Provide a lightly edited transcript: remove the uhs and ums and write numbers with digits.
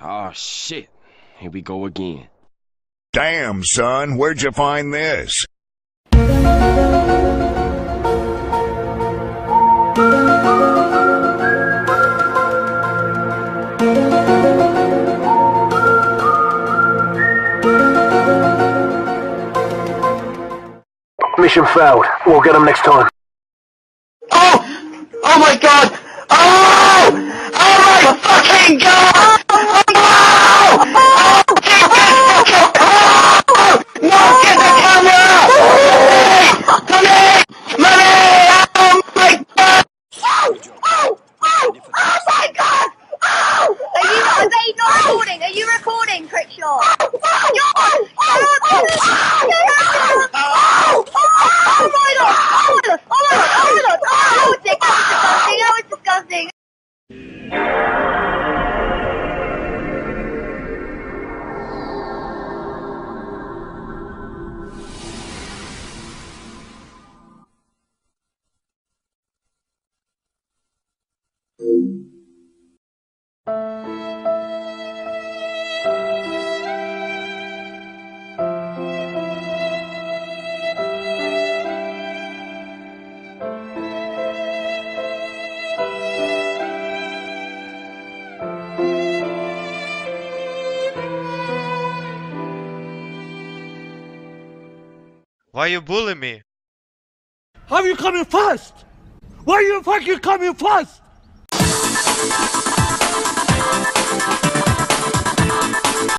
Oh shit. Here we go again. Damn, son, where'd you find this? Mission failed. We'll get them next time. Oh! Oh my god! Oh! Oh my fucking god! Oh! Oh! Get this fucking... Oh! No! Get the camera! Come here! Money! Oh my god! Oh! Oh! Oh! Oh my god! Oh! Are they not recording? Are you recording, Crickshaw? That was disgusting. Why you bullying me? How are you coming first? Why are you fucking coming first?